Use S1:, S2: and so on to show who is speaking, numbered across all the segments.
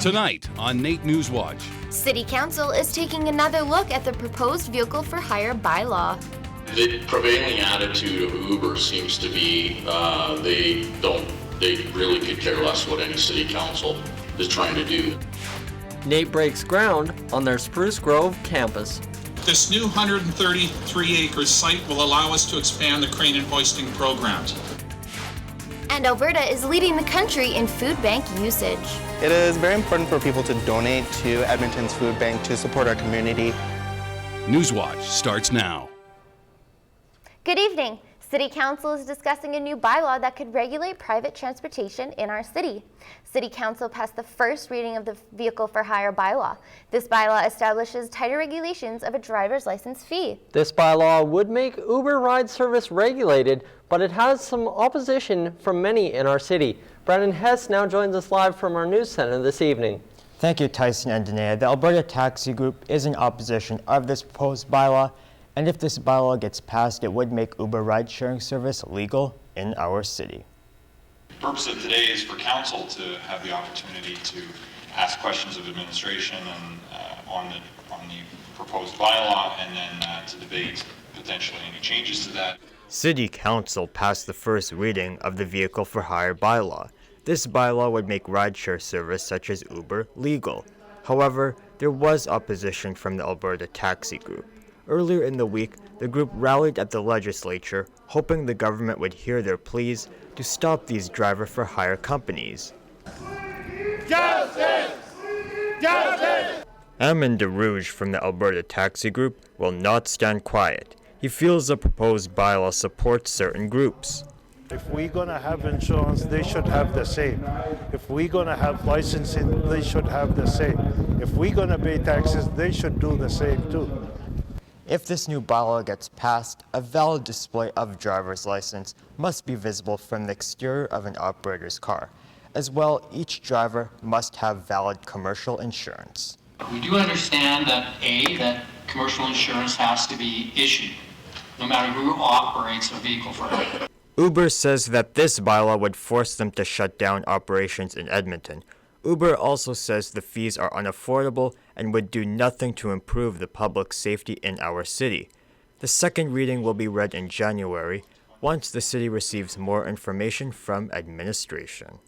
S1: Tonight on NAIT NewsWatch.
S2: City Council is taking another look at the proposed vehicle for hire bylaw.
S3: The prevailing attitude of Uber seems to be they really could care less what any city council is trying to do.
S4: NAIT breaks ground on their Spruce Grove campus.
S5: This new 133-acre site will allow us to expand the crane and hoisting programs.
S2: And Alberta is leading the country in food bank usage.
S6: It is very important for people to donate to Edmonton's food bank to support our community.
S1: NewsWatch starts now.
S2: Good evening. City Council is discussing a new bylaw that could regulate private transportation in our city. City Council passed the first reading of the Vehicle for Hire bylaw. This bylaw establishes tighter regulations of a driver's license fee.
S4: This bylaw would make Uber ride service regulated, but it has some opposition from many in our city. Brandon Hess now joins us live from our news center this evening.
S7: Thank you, Tyson and Danae. The Alberta Taxi Group is in opposition of this proposed bylaw, and if this bylaw gets passed, it would make Uber ride-sharing service legal in our city.
S8: The purpose of today is for council to have the opportunity to ask questions of administration and, on the proposed bylaw, and then to debate potentially any changes to that.
S7: City Council passed the first reading of the Vehicle for Hire bylaw. This bylaw would make rideshare service such as Uber legal. However, there was opposition from the Alberta Taxi Group. Earlier in the week, the group rallied at the legislature, hoping the government would hear their pleas to stop these driver-for-hire companies.
S9: Justice! Justice!
S7: Amon DeRouge from the Alberta Taxi Group will not stand quiet. He feels the proposed bylaw supports certain groups.
S10: If we're going to have insurance, they should have the same. If we're going to have licensing, they should have the same. If we're going to pay taxes, they should do the same too.
S7: If this new bylaw gets passed, a valid display of driver's license must be visible from the exterior of an operator's car. As well, each driver must have valid commercial insurance.
S11: We do understand that commercial insurance has to be issued, no matter who operates a vehicle for it.
S7: Uber says that this bylaw would force them to shut down operations in Edmonton. Uber also says the fees are unaffordable and would do nothing to improve the public safety in our city. The second reading will be read in January, once the city receives more information from administration.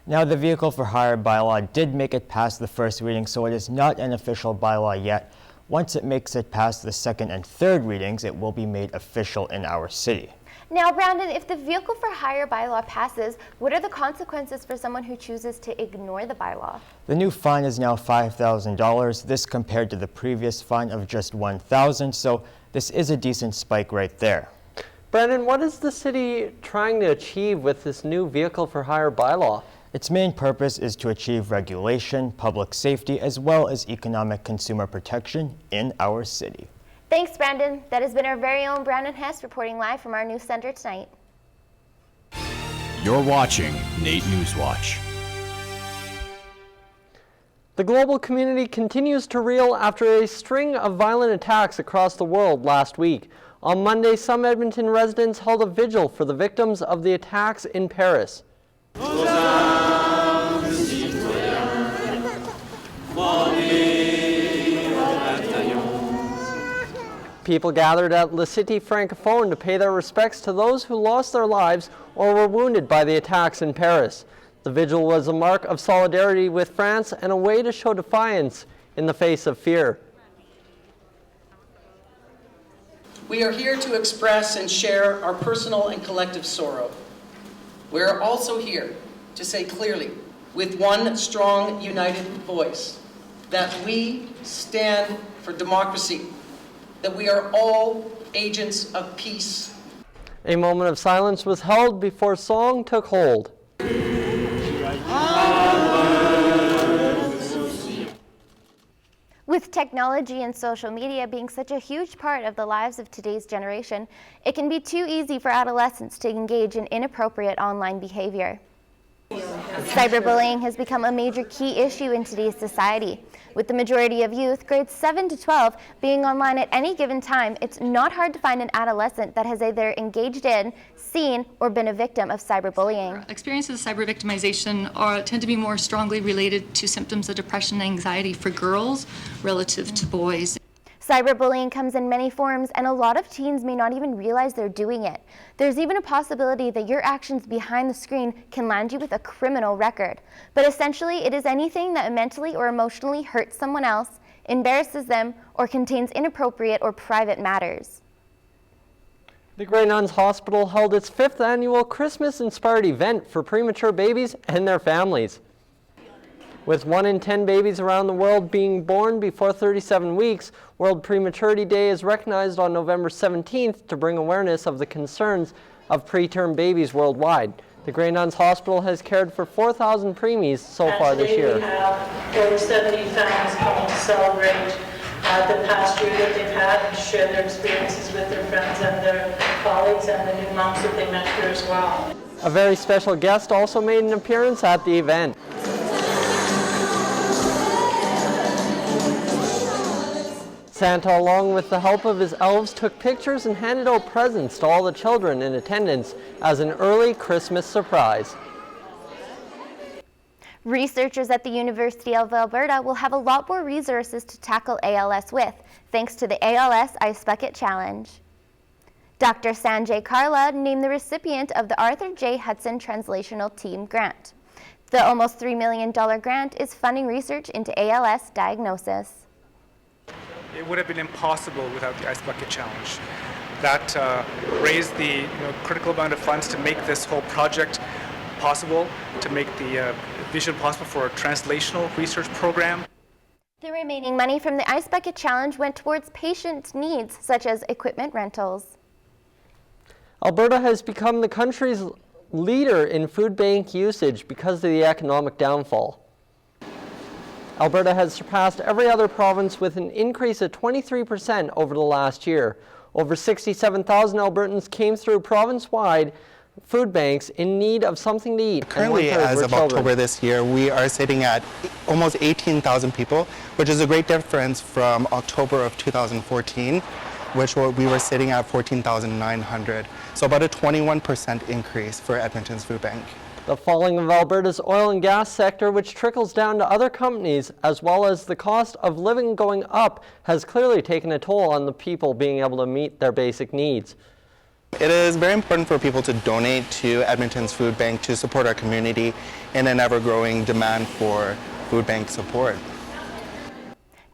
S7: Now, the Vehicle for Hire bylaw did make it past the first reading, so it is not an official bylaw yet. Once it makes it past the second and third readings, it will be made official in our city.
S2: Now, Brandon, if the Vehicle for Hire bylaw passes, what are the consequences for someone who chooses to ignore the bylaw?
S7: The new fine is now $5,000, this compared to the previous fine of just $1,000, so this is a decent spike right there.
S4: Brandon, what is the city trying to achieve with this new Vehicle for Hire bylaw?
S7: Its main purpose is to achieve regulation, public safety, as well as economic consumer protection in our city.
S2: Thanks, Brandon. That has been our very own Brandon Hess reporting live from our news center tonight.
S1: You're watching NAIT NewsWatch.
S4: The global community continues to reel after a string of violent attacks across the world last week. On Monday, some Edmonton residents held a vigil for the victims of the attacks in Paris. People gathered at La Cité Francophone to pay their respects to those who lost their lives or were wounded by the attacks in Paris. The vigil was a mark of solidarity with France and a way to show defiance in the face of fear.
S12: We are here to express and share our personal and collective sorrow. We are also here to say clearly, with one strong, united voice, that we stand for democracy, that we are all agents of peace.
S4: A moment of silence was held before song took hold.
S2: With technology and social media being such a huge part of the lives of today's generation, it can be too easy for adolescents to engage in inappropriate online behavior. Cyberbullying has become a major key issue in today's society. With the majority of youth, grades 7 to 12, being online at any given time, it's not hard to find an adolescent that has either engaged in, seen, or been a victim of cyberbullying.
S13: Experiences of cyber victimization tend to be more strongly related to symptoms of depression and anxiety for girls relative to boys.
S2: Cyberbullying comes in many forms, and a lot of teens may not even realize they're doing it. There's even a possibility that your actions behind the screen can land you with a criminal record. But essentially, it is anything that mentally or emotionally hurts someone else, embarrasses them, or contains inappropriate or private matters.
S4: The Grey Nuns Hospital held its 5th annual Christmas-inspired event for premature babies and their families. With 1 in 10 babies around the world being born before 37 weeks, World Prematurity Day is recognized on November 17th to bring awareness of the concerns of preterm babies worldwide. The Grey Nuns Hospital has cared for 4,000 preemies so far this year.
S14: We have over 70 families coming to celebrate the past year that they've had and share their experiences with their friends and their colleagues and the new moms that they met here as well.
S4: A very special guest also made an appearance at the event. Santa, along with the help of his elves, took pictures and handed out presents to all the children in attendance as an early Christmas surprise.
S2: Researchers at the University of Alberta will have a lot more resources to tackle ALS with, thanks to the ALS Ice Bucket Challenge. Dr. Sanjay Karla named the recipient of the Arthur J. Hudson Translational Team Grant. The almost $3 million grant is funding research into ALS diagnosis.
S15: It would have been impossible without the Ice Bucket Challenge. That raised the critical amount of funds to make this whole project possible, to make the vision possible for a translational research program.
S2: The remaining money from the Ice Bucket Challenge went towards patient needs, such as equipment rentals.
S4: Alberta has become the country's leader in food bank usage because of the economic downfall. Alberta has surpassed every other province with an increase of 23% over the last year. Over 67,000 Albertans came through province-wide food banks in need of something to eat.
S6: Currently, as of October this year, we are sitting at almost 18,000 people, which is a great difference from October of 2014, which we were sitting at 14,900. So about a 21% increase for Edmonton's food bank.
S4: The falling of Alberta's oil and gas sector, which trickles down to other companies, as well as the cost of living going up, has clearly taken a toll on the people being able to meet their basic needs.
S6: It is very important for people to donate to Edmonton's food bank to support our community in an ever-growing demand for food bank support.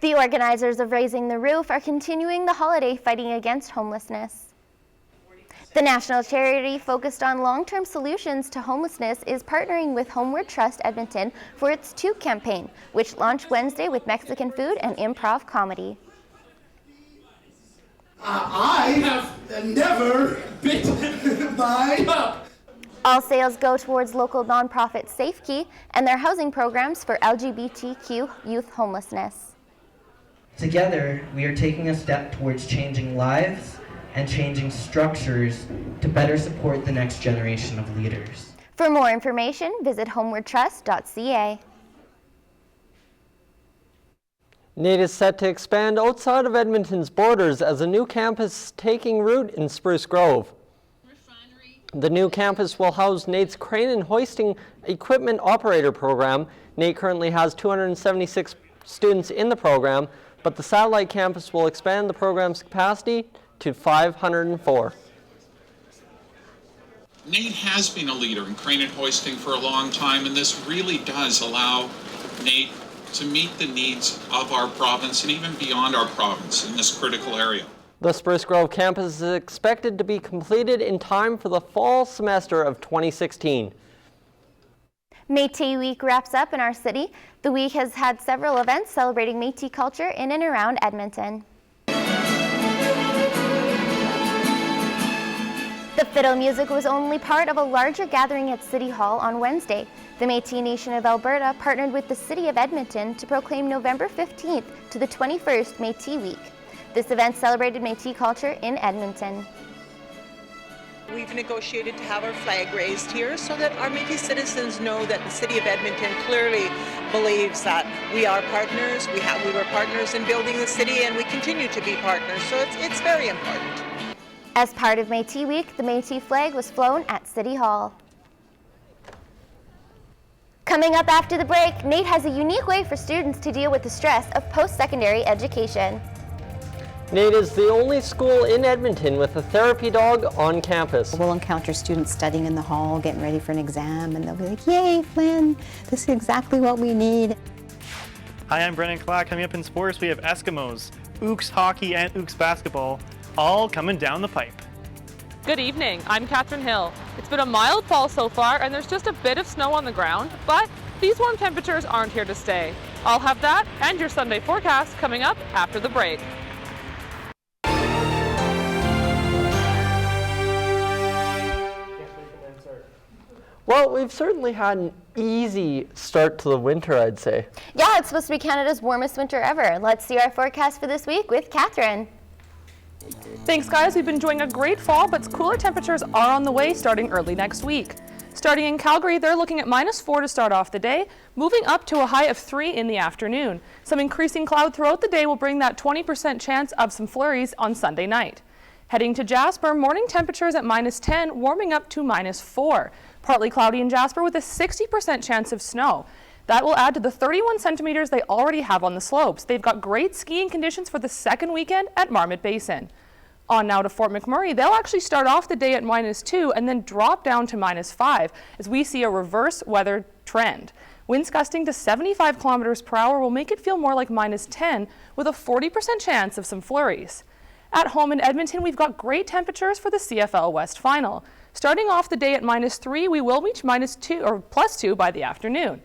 S2: The organizers of Raising the Roof are continuing the holiday fighting against homelessness. The national charity focused on long-term solutions to homelessness is partnering with Homeward Trust Edmonton for its TOO campaign, which launched Wednesday with Mexican food and improv comedy.
S9: I have never bitten my pup.
S2: All sales go towards local nonprofit SafeKey and their housing programs for LGBTQ youth homelessness.
S16: Together, we are taking a step towards changing lives and changing structures to better support the next generation of leaders.
S2: For more information, visit homewardtrust.ca.
S4: NAIT is set to expand outside of Edmonton's borders as a new campus is taking root in Spruce Grove. The new campus will house NAIT's crane and hoisting equipment operator program. NAIT currently has 276 students in the program, but the satellite campus will expand the program's capacity to 504.
S5: NAIT has been a leader in crane and hoisting for a long time, and this really does allow NAIT to meet the needs of our province and even beyond our province in this critical area.
S4: The Spruce Grove campus is expected to be completed in time for the fall semester of 2016.
S2: Métis Week wraps up in our city. The week has had several events celebrating Métis culture in and around Edmonton. The fiddle music was only part of a larger gathering at City Hall on Wednesday. The Métis Nation of Alberta partnered with the City of Edmonton to proclaim November 15th to the 21st Métis Week. This event celebrated Métis culture in Edmonton.
S17: We've negotiated to have our flag raised here so that our Métis citizens know that the City of Edmonton clearly believes that we are partners. We were partners in building the city, and we continue to be partners, so it's very important.
S2: As part of Métis Week, the Métis flag was flown at City Hall. Coming up after the break, NAIT has a unique way for students to deal with the stress of post-secondary education.
S4: NAIT is the only school in Edmonton with a therapy dog on campus.
S18: We'll encounter students studying in the hall, getting ready for an exam, and they'll be like, "Yay, Flynn, this is exactly what we need."
S19: Hi, I'm Brennan Clark. Coming up in sports, we have Eskimos, Ooks hockey, and Ooks basketball, all coming down the pipe.
S20: Good evening, I'm Catherine Hill. It's been a mild fall so far, and there's just a bit of snow on the ground, but these warm temperatures aren't here to stay. I'll have that and your Sunday forecast coming up after the break.
S4: Well, we've certainly had an easy start to the winter, I'd say.
S2: Yeah, it's supposed to be Canada's warmest winter ever. Let's see our forecast for this week with Catherine.
S20: Thanks, guys. We've been enjoying a great fall, but cooler temperatures are on the way starting early next week. Starting in Calgary, they're looking at -4 to start off the day, moving up to a high of 3 in the afternoon. Some increasing cloud throughout the day will bring that 20% chance of some flurries on Sunday night. Heading to Jasper, morning temperatures at -10, warming up to -4. Partly cloudy in Jasper with a 60% chance of snow. That will add to the 31 centimeters they already have on the slopes. They've got great skiing conditions for the second weekend at Marmot Basin. On now to Fort McMurray, they'll actually start off the day at -2 and then drop down to -5 as we see a reverse weather trend. Winds gusting to 75 kilometers per hour will make it feel more like -10 with a 40% chance of some flurries. At home in Edmonton, we've got great temperatures for the CFL West Final. Starting off the day at -3, we will reach -2 or +2 by the afternoon.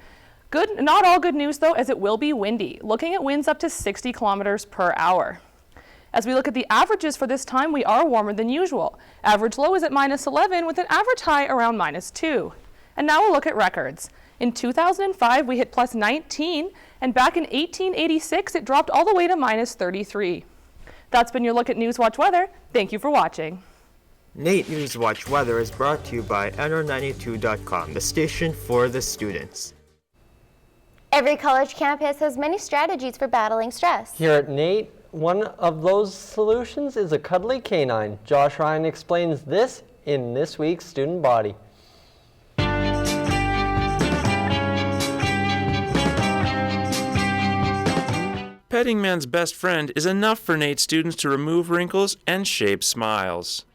S20: Not all good news though, as it will be windy, looking at winds up to 60 kilometers per hour. As we look at the averages for this time, we are warmer than usual. Average low is at -11 with an average high around -2. And now we'll look at records. In 2005, we hit +19, and back in 1886, it dropped all the way to -33. That's been your look at NewsWatch Weather. Thank you for watching.
S7: NAIT NewsWatch Weather is brought to you by NR92.com, the station for the students.
S2: Every college campus has many strategies for battling stress.
S4: Here at NAIT, one of those solutions is a cuddly canine. Josh Ryan explains this in this week's Student Body.
S21: Petting man's best friend is enough for NAIT students to remove wrinkles and shape smiles.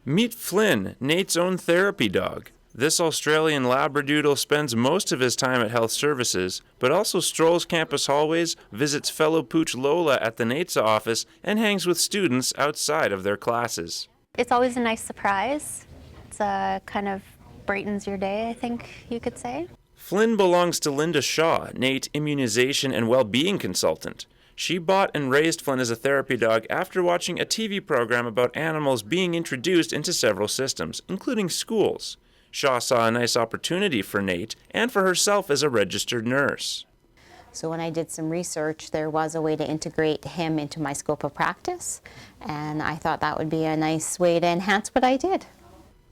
S21: Meet Flynn, NAIT's own therapy dog. This Australian Labradoodle spends most of his time at health services, but also strolls campus hallways, visits fellow pooch Lola at the NAIT's office, and hangs with students outside of their classes.
S22: It's always a nice surprise. It's kind of brightens your day, I think you could say.
S21: Flynn belongs to Linda Shaw, NAIT immunization and well-being consultant. She bought and raised Flynn as a therapy dog after watching a TV program about animals being introduced into several systems, including schools. Shaw saw a nice opportunity for NAIT and for herself as a registered nurse.
S18: So when I did some research, there was a way to integrate him into my scope of practice, and I thought that would be a nice way to enhance what I did.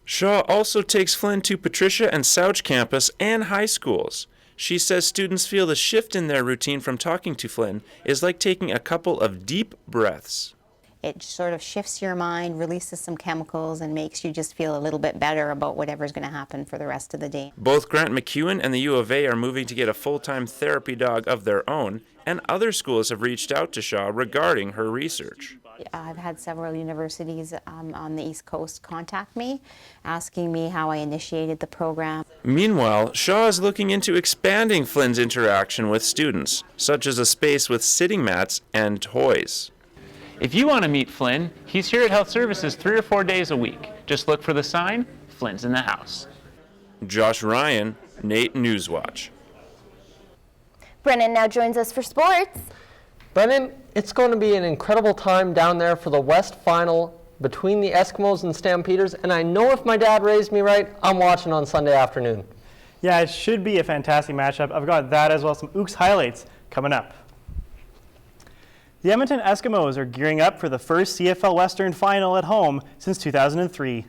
S21: Shaw also takes Flynn to Patricia and Souch campus and high schools. She says students feel the shift in their routine from talking to Flynn is like taking a couple of deep breaths.
S18: It sort of shifts your mind, releases some chemicals, and makes you just feel a little bit better about whatever's going to happen for the rest of the day.
S21: Both Grant MacEwan and the U of A are moving to get a full-time therapy dog of their own, and other schools have reached out to Shaw regarding her research.
S18: I've had several universities on the East Coast contact me, asking me how I initiated the program.
S21: Meanwhile, Shaw is looking into expanding Flynn's interaction with students, such as a space with sitting mats and toys.
S23: If you want to meet Flynn, he's here at Health Services 3 or 4 days a week. Just look for the sign, Flynn's in the house.
S21: Josh Ryan, NAIT NewsWatch.
S2: Brennan now joins us for sports.
S4: Brennan, it's going to be an incredible time down there for the West Final between the Eskimos and Stampeders, and I know if my dad raised me right, I'm watching on Sunday afternoon.
S19: Yeah, it should be a fantastic matchup. I've got that as well as some Ooks highlights coming up. The Edmonton Eskimos are gearing up for the first CFL Western final at home since 2003.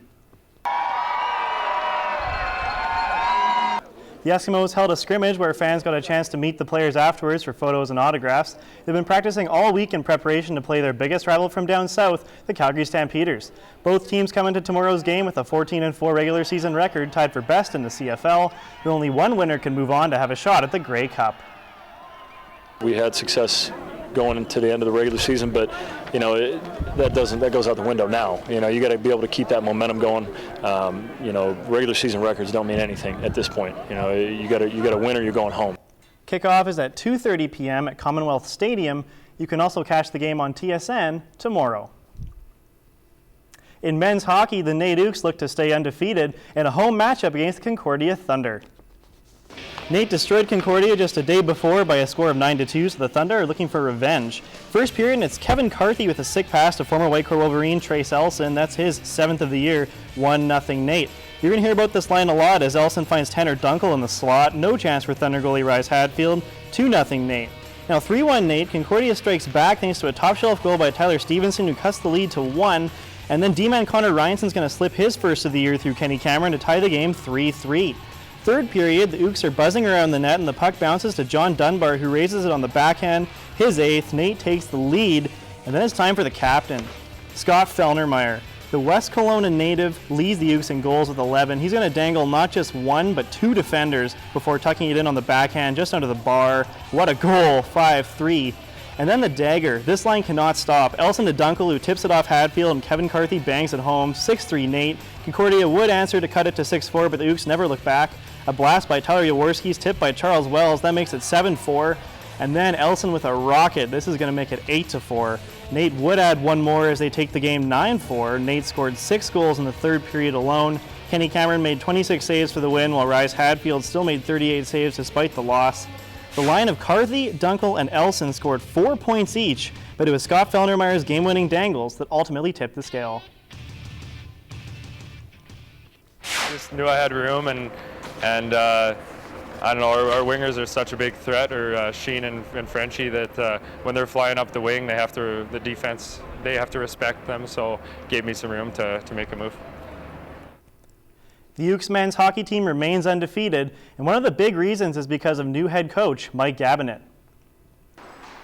S19: The Eskimos held a scrimmage where fans got a chance to meet the players afterwards for photos and autographs. They've been practicing all week in preparation to play their biggest rival from down south, the Calgary Stampeders. Both teams come into tomorrow's game with a 14-4 regular season record tied for best in the CFL, but only one winner can move on to have a shot at the Grey Cup.
S3: We had success going into the end of the regular season, but that goes out the window now. You got to be able to keep that momentum going. Regular season records don't mean anything at this point. You got to win or you're going home.
S19: Kickoff is at 2:30 p.m. at Commonwealth Stadium. You can also catch the game on TSN tomorrow. In men's hockey, the NAIT Ukes look to stay undefeated in a home matchup against the Concordia Thunder. NAIT destroyed Concordia just a day before by a score of 9-2, so the Thunder are looking for revenge. First period, and it's Kevin Carthy with a sick pass to former Whitecourt Wolverine Trace Elson. That's his 7th of the year, 1-0 NAIT. You're going to hear about this line a lot as Elson finds Tanner Dunkel in the slot. No chance for Thunder goalie Rise Hadfield, 2-0 NAIT. Now 3-1 NAIT, Concordia strikes back thanks to a top-shelf goal by Tyler Stevenson who cuts the lead to 1. And then D-man Connor Ryanson's going to slip his first of the year through Kenny Cameron to tie the game 3-3. Third period, the Ukes are buzzing around the net and the puck bounces to John Dunbar who raises it on the backhand, his 8th. NAIT takes the lead, and then it's time for the captain, Scott Fellnermeyer. The West Kelowna native leads the Ukes in goals with 11. He's going to dangle not just one, but 2 defenders before tucking it in on the backhand just under the bar. What a goal, 5-3. And then the dagger. This line cannot stop. Elson to Dunkel, who tips it off Hadfield, and Kevin Carthy bangs it home. 6-3 NAIT. Concordia would answer to cut it to 6-4, but the Ukes never look back. A blast by Tyler Jaworski's tipped by Charles Wells. That makes it 7-4. And then Elson with a rocket. This is going to make it 8-4. NAIT would add one more as they take the game 9-4. NAIT scored 6 goals in the third period alone. Kenny Cameron made 26 saves for the win, while Rise Hadfield still made 38 saves despite the loss. The line of Carthy, Dunkel, and Elson scored 4 points each, but it was Scott Fellnermeyer's game-winning dangles that ultimately tipped the scale.
S8: Just knew I had room, and I don't know, our wingers are such a big threat, or Sheen and Frenchie, that when they're flying up the wing, the defense, they have to respect them, so gave me some room to make a move.
S19: The Ukes men's hockey team remains undefeated, and one of the big reasons is because of new head coach Mike Gabinet.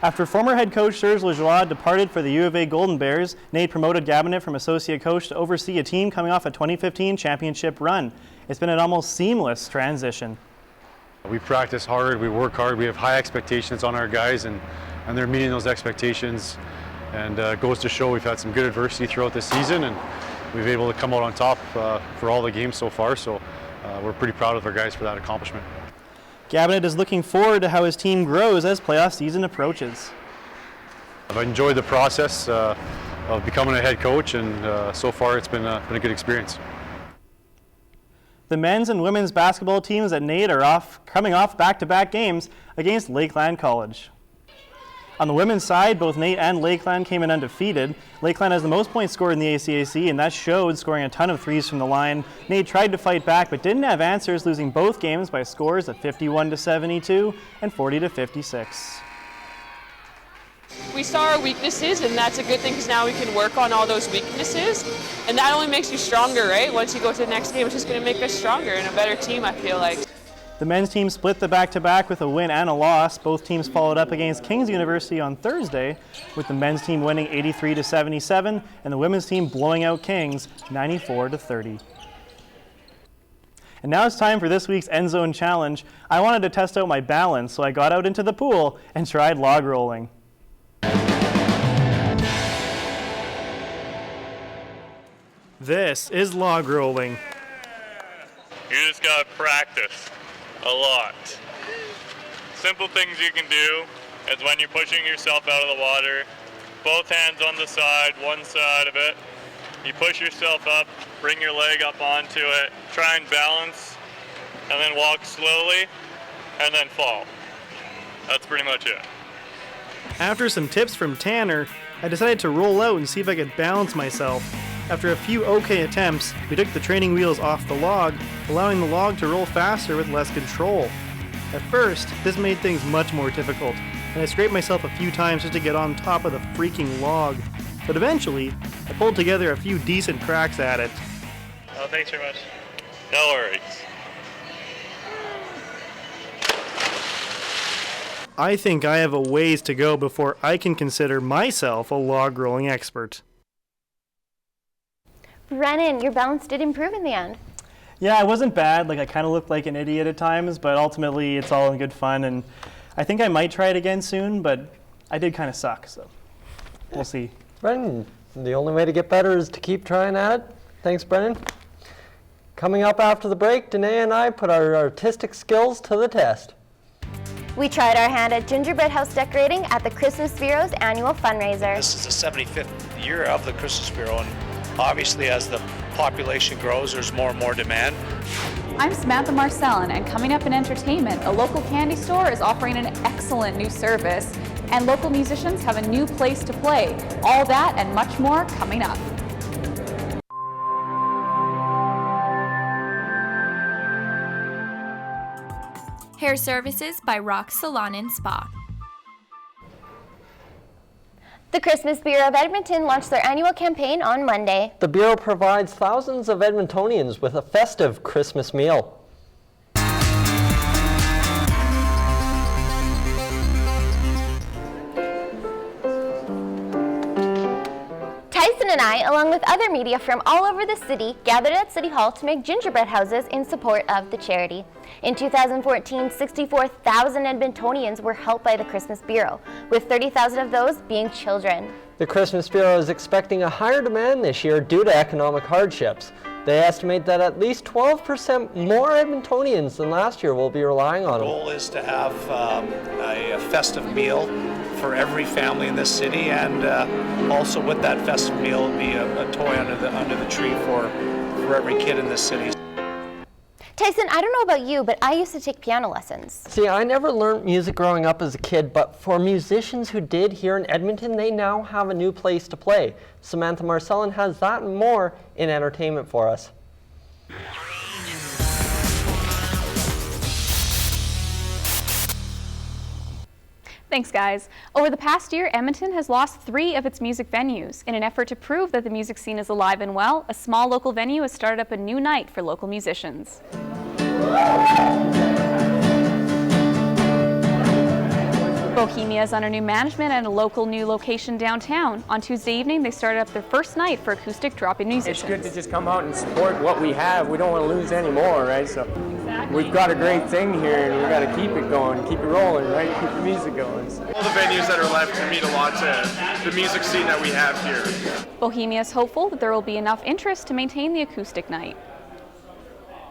S19: After former head coach Serge Lajoie departed for the U of A Golden Bears, NAIT promoted Gabinet from associate coach to oversee a team coming off a 2015 championship run. It's been an almost seamless transition.
S10: We practice hard, we work hard, we have high expectations on our guys, and they're meeting those expectations. And it goes to show we've had some good adversity throughout the season, and we've been able to come out on top for all the games so far, so we're pretty proud of our guys for that accomplishment.
S19: Gabinet is looking forward to how his team grows as playoff season approaches.
S10: I've enjoyed the process of becoming a head coach, and so far it's been a good experience.
S2: The men's and women's basketball teams at NAIT are coming off back-to-back games against Lakeland College. On the women's side, both NAIT and Lakeland came in undefeated. Lakeland has the most points scored in the ACAC, and that showed, scoring a ton of threes from the line. NAIT tried to fight back, but didn't have answers, losing both games by scores of 51-72 and 40-56.
S20: We saw our weaknesses, and that's a good thing because now we can work on all those weaknesses, and that only makes you stronger, right? Once you go to the next game, it's just going to make us stronger and a better team, I feel like.
S2: The men's team split the back-to-back with a win and a loss. Both teams followed up against King's University on Thursday, with the men's team winning 83-77 and the women's team blowing out King's 94-30. And now it's time for this week's End Zone Challenge. I wanted to test out my balance, so I got out into the pool and tried log rolling. This is log rolling.
S24: You just gotta practice a lot. Simple things you can do is when you're pushing yourself out of the water, both hands on the side, one side of it. You push yourself up, bring your leg up onto it, try and balance, and then walk slowly, and then fall. That's pretty much it.
S2: After some tips from Tanner, I decided to roll out and see if I could balance myself. After a few okay attempts, we took the training wheels off the log, allowing the log to roll faster with less control. At first, this made things much more difficult.
S19: and I scraped myself a few times just to get on top of the freaking log. But eventually, I pulled together a few decent cracks at it.
S24: Oh, thanks very much. No worries.
S19: I think I have a ways to go before I can consider myself a log rolling expert.
S2: Brennan, your balance did improve in the end.
S19: Yeah, it wasn't bad. Like, I kind of looked like an idiot at times, but ultimately it's all in good fun, and I think I might try it again soon, but I did kind of suck, so we'll see.
S4: Brennan, the only way to get better is to keep trying at it. Thanks, Brennan. Coming up after the break, Danae and I put our artistic skills to the test.
S2: We tried our hand at gingerbread house decorating at the Christmas Bureau's annual fundraiser.
S1: This is the 75th year of the Christmas Bureau, and obviously as the population grows, there's more and more demand.
S11: I'm Samantha Marcellin, and coming up in entertainment, a local candy store is offering an excellent new service, and local musicians have a new place to play. All that and much more coming up.
S12: Hair services by Rock Salon and Spa.
S2: The Christmas Bureau of Edmonton launched their annual campaign on Monday.
S4: The Bureau provides thousands of Edmontonians with a festive Christmas meal.
S2: Tyson and I, along with other media from all over the city, gathered at City Hall to make gingerbread houses in support of the charity. In 2014, 64,000 Edmontonians were helped by the Christmas Bureau, with 30,000 of those being children.
S4: The Christmas Bureau is expecting a higher demand this year due to economic hardships. They estimate that at least 12% more Edmontonians than last year will be relying on
S1: The
S4: them.
S1: goal is to have a festive meal for every family in this city, and also with that festive meal be a toy under the tree for every kid in this city.
S2: Tyson, I don't know about you, but I used to take piano lessons.
S4: See, I never learned music growing up as a kid, but for musicians who did here in Edmonton, they now have a new place to play. Samantha Marcellin has that and more in entertainment for us.
S20: Thanks, guys. Over the past year, Edmonton has lost 3 of its music venues. In an effort to prove that the music scene is alive and well, a small local venue has started up a new night for local musicians. Bohemia is under new management and a local new location downtown. On Tuesday evening, they started up their first night for acoustic drop-in musicians.
S13: It's good to just come out and support what we have. We don't want to lose any more, right? So we've got a great thing here, and we've got to keep it going, keep it rolling, right? Keep the music going. So.
S25: All the venues that are left mean a lot to the music scene that we have here.
S20: Bohemia is hopeful that there will be enough interest to maintain the acoustic night.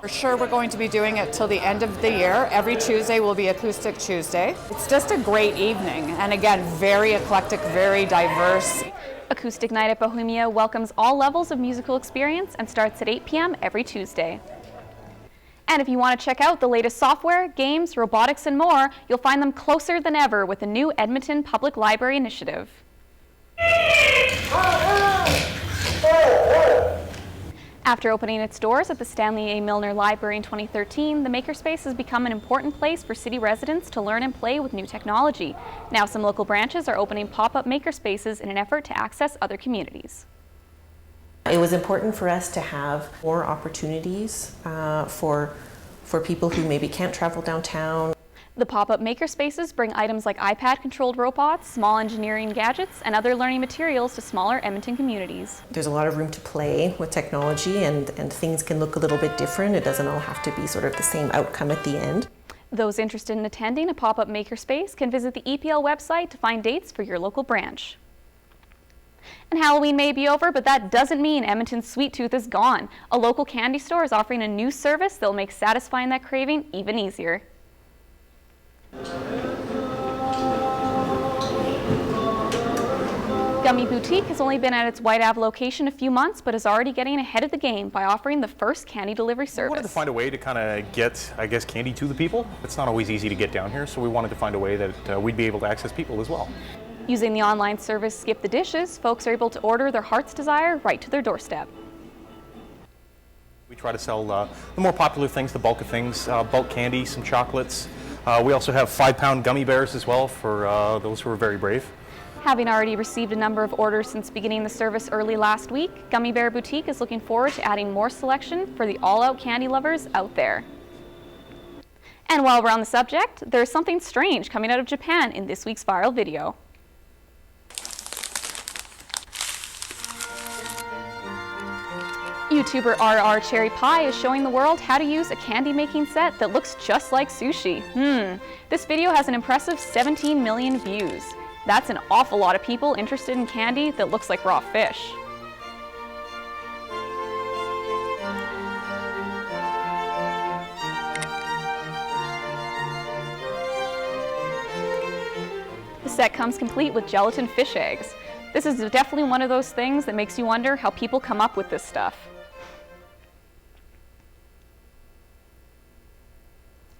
S26: For sure we're going to be doing it till the end of the year. Every Tuesday will be Acoustic Tuesday. It's just a great evening, and again, very eclectic, very diverse.
S20: Acoustic Night at Bohemia welcomes all levels of musical experience and starts at 8 p.m. every Tuesday. And if you want to check out the latest software, games, robotics, and more, you'll find them closer than ever with the new Edmonton Public Library Initiative. After opening its doors at the Stanley A. Milner Library in 2013, the Makerspace has become an important place for city residents to learn and play with new technology. Now some local branches are opening pop-up makerspaces in an effort to access other communities.
S27: It was important for us to have more opportunities for people who maybe can't travel downtown.
S20: The pop-up makerspaces bring items like iPad-controlled robots, small engineering gadgets, and other learning materials to smaller Edmonton communities.
S27: There's a lot of room to play with technology, and things can look a little bit different. It doesn't all have to be sort of the same outcome at the end.
S20: Those interested in attending a pop-up makerspace can visit the EPL website to find dates for your local branch. And Halloween may be over, but that doesn't mean Edmonton's sweet tooth is gone. A local candy store is offering a new service that will make satisfying that craving even easier. Gummy Boutique has only been at its White Ave location a few months, but is already getting ahead of the game by offering the first candy delivery service.
S28: We wanted to find a way to kind of get, I guess, candy to the people. It's not always easy to get down here, so we wanted to find a way that we'd be able to access people as well.
S20: Using the online service Skip the Dishes, folks are able to order their heart's desire right to their doorstep.
S28: We try to sell the more popular things, the bulk of things, bulk candy, some chocolates, We also have 5-pound gummy bears as well for those who are very brave.
S11: Having already received a number of orders since beginning the service early last week, Gummy Bear Boutique is looking forward to adding more selection for the all-out candy lovers out there. And while we're on the subject, there's something strange coming out of Japan in this week's viral video. YouTuber RR Cherry Pie is showing the world how to use a candy making set that looks just like sushi. This video has an impressive 17 million views. That's an awful lot of people interested in candy that looks like raw fish. The set comes complete with gelatin fish eggs. This is definitely one of those things that makes you wonder how people come up with this stuff.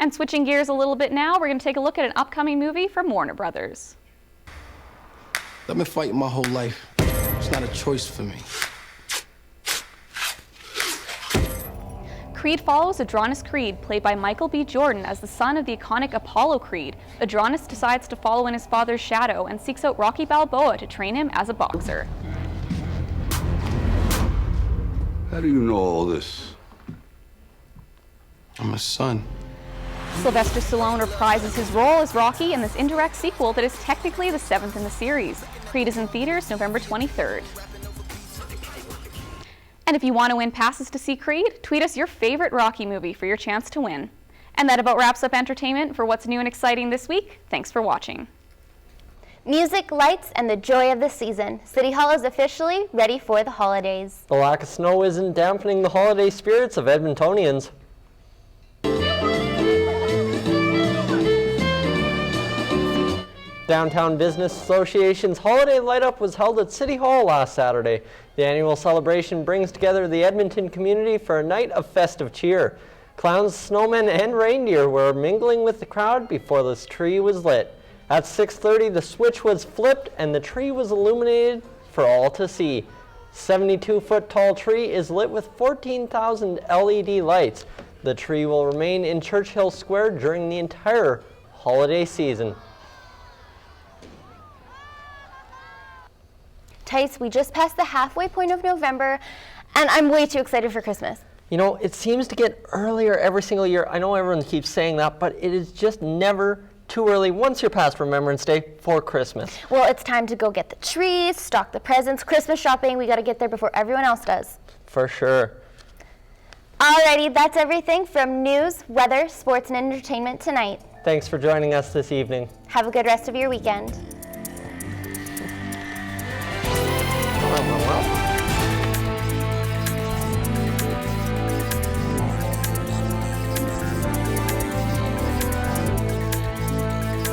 S11: And switching gears a little bit now, we're going to take a look at an upcoming movie from Warner Brothers.
S5: I've been fighting my whole life. It's not a choice for me.
S11: Creed follows Adonis Creed, played by Michael B. Jordan, as the son of the iconic Apollo Creed. Adonis decides to follow in his father's shadow and seeks out Rocky Balboa to train him as a boxer.
S5: How do you know all this? I'm a son.
S11: Sylvester Stallone reprises his role as Rocky in this indirect sequel that is technically the 7th in the series. Creed is in theaters November 23rd. And if you want to win passes to see Creed, tweet us your favorite Rocky movie for your chance to win. And that about wraps up entertainment for what's new and exciting this week. Thanks for watching.
S2: Music, lights, and the joy of the season. City Hall is officially ready for the holidays.
S4: The lack of snow isn't dampening the holiday spirits of Edmontonians. Downtown Business Association's Holiday Light Up was held at City Hall last Saturday. The annual celebration brings together the Edmonton community for a night of festive cheer. Clowns, snowmen, and reindeer were mingling with the crowd before this tree was lit. At 6:30, the switch was flipped and the tree was illuminated for all to see. 72-foot tall tree is lit with 14,000 LED lights. The tree will remain in Churchill Square during the entire holiday season.
S2: Tice, we just passed the halfway point of November, and I'm way too excited for Christmas.
S4: You know, it seems to get earlier every single year. I know everyone keeps saying that, but it is just never too early once you're past Remembrance Day for Christmas.
S2: Well, it's time to go get the trees, stock the presents, Christmas shopping. We got to get there before everyone else does.
S4: For sure.
S2: Alrighty, that's everything from news, weather, sports, and entertainment tonight.
S4: Thanks for joining us this evening.
S2: Have a good rest of your weekend.
S4: Well.